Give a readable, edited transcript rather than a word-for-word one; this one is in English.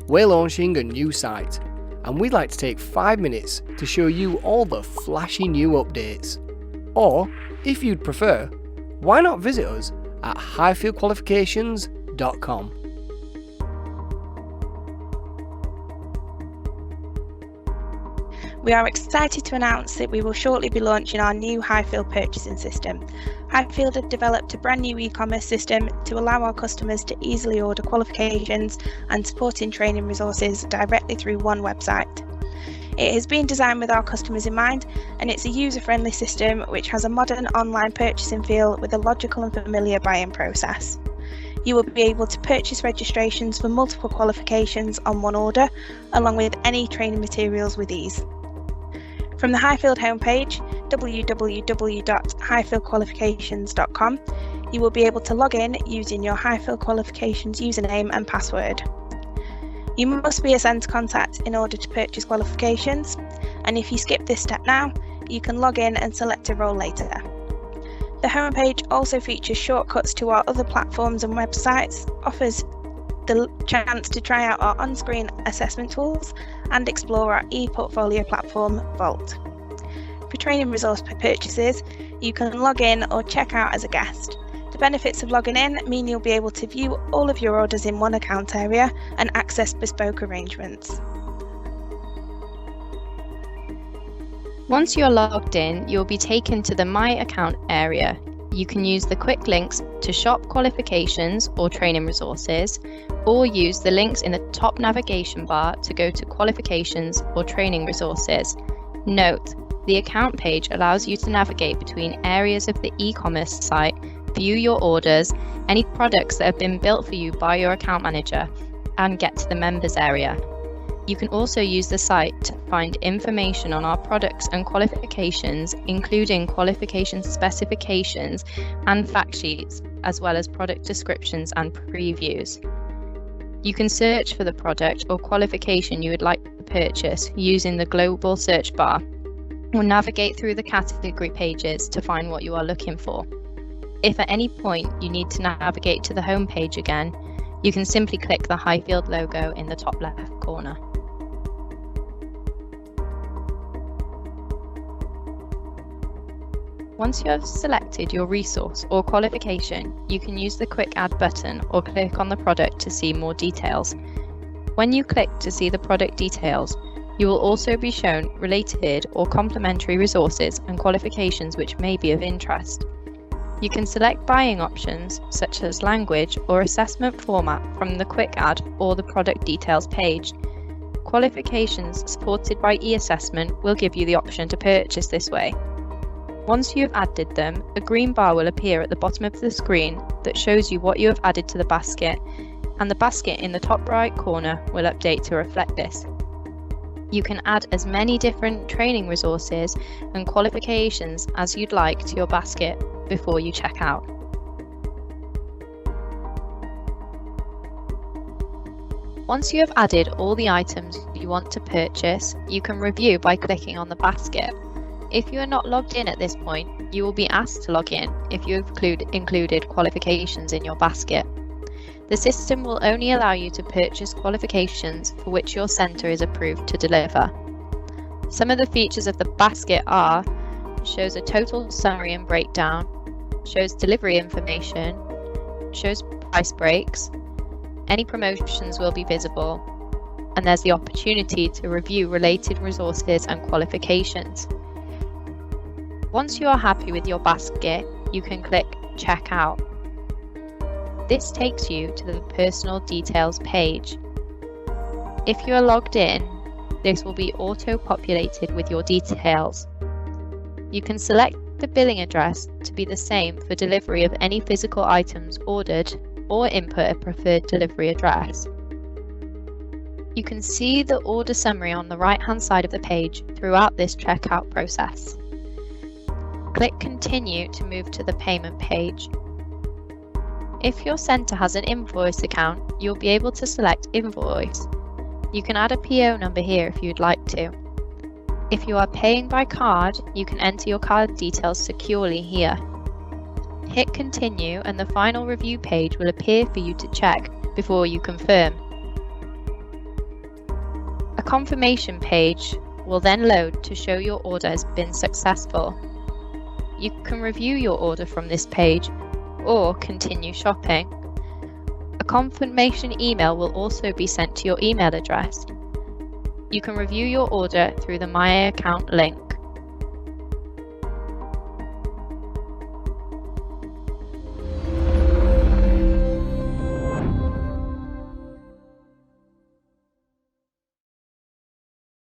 We're launching a new site, and we'd like to take 5 minutes to show you all the flashy new updates. Or, if you'd prefer, why not visit us at highfieldqualifications.com. We are excited to announce that we will shortly be launching our new Highfield purchasing system. Highfield have developed a brand new e-commerce system to allow our customers to easily order qualifications and supporting training resources directly through one website. It has been designed with our customers in mind, and it's a user-friendly system which has a modern online purchasing feel with a logical and familiar buying process. You will be able to purchase registrations for multiple qualifications on one order, along with any training materials with ease. From the Highfield homepage, www.highfieldqualifications.com, you will be able to log in using your Highfield Qualifications username and password. You must be a centre contact in order to purchase qualifications, and if you skip this step now, you can log in and select a role later. The homepage also features shortcuts to our other platforms and websites, offers the chance to try out our on-screen assessment tools and explore our e-portfolio platform, Vault. For training resource purchases, you can log in or check out as a guest. The benefits of logging in mean you'll be able to view all of your orders in one account area and access bespoke arrangements. Once you're logged in, you'll be taken to the My Account area. You can use the quick links to shop qualifications or training resources, or use the links in the top navigation bar to go to qualifications or training resources. Note, the account page allows you to navigate between areas of the e-commerce site, view your orders, any products that have been built for you by your account manager, and get to the members area. You can also use the site to find information on our products and qualifications, including qualification specifications and fact sheets, as well as product descriptions and previews. You can search for the product or qualification you would like to purchase using the global search bar, or navigate through the category pages to find what you are looking for. If at any point you need to navigate to the home page again, you can simply click the Highfield logo in the top left corner. Once you have selected your resource or qualification, you can use the Quick Add button or click on the product to see more details. When you click to see the product details, you will also be shown related or complementary resources and qualifications which may be of interest. You can select buying options such as language or assessment format from the Quick Add or the product details page. Qualifications supported by e-assessment will give you the option to purchase this way. Once you have added them, a green bar will appear at the bottom of the screen that shows you what you have added to the basket, and the basket in the top right corner will update to reflect this. You can add as many different training resources and qualifications as you'd like to your basket before you check out. Once you have added all the items you want to purchase, you can review by clicking on the basket. If you are not logged in at this point, you will be asked to log in if you have included qualifications in your basket. The system will only allow you to purchase qualifications for which your centre is approved to deliver. Some of the features of the basket are: shows a total summary and breakdown, shows delivery information, shows price breaks, any promotions will be visible, and there's the opportunity to review related resources and qualifications. Once you are happy with your basket, you can click Check Out. This takes you to the Personal Details page. If you are logged in, this will be auto-populated with your details. You can select the billing address to be the same for delivery of any physical items ordered, or input a preferred delivery address. You can see the order summary on the right-hand side of the page throughout this checkout process. Click Continue to move to the payment page. If your centre has an invoice account, you'll be able to select Invoice. You can add a PO number here if you'd like to. If you are paying by card, you can enter your card details securely here. Hit Continue and the final review page will appear for you to check before you confirm. confirmation page will then load to show your order has been successful. You can review your order from this page or continue shopping. A confirmation email will also be sent to your email address. You can review your order through the My Account link.